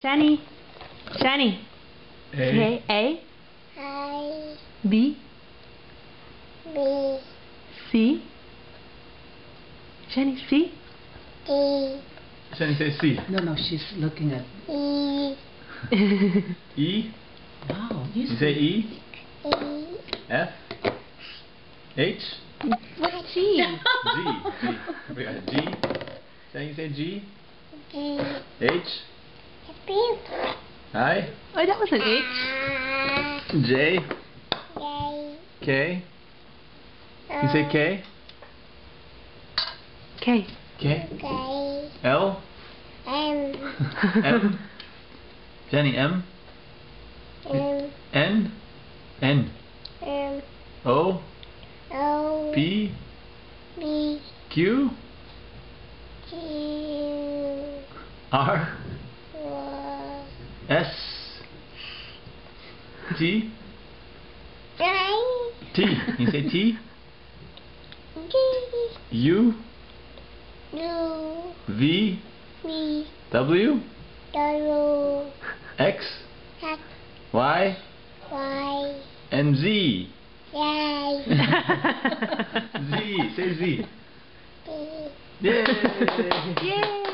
Shani. Shani. A. Say A. I, B. B, C. Shani, C. D, Shani, say C. No, she's looking at. E, E. Wow, You say E. E, F. H. What's C? G. G. We got G. Shani, you say G. G, H. P, I. Oh, that was an H. J. J, K. You say K. K. K. K, L. M, M. Shani, M. M, N. N. M, O. O, P. B, Q. Q, R. Y, S. T. I, T. You say T. G, U. U, V. V, W. W, X. X, Y. Y, And Z. Y, Z. Say Z. B. Yay! Yay!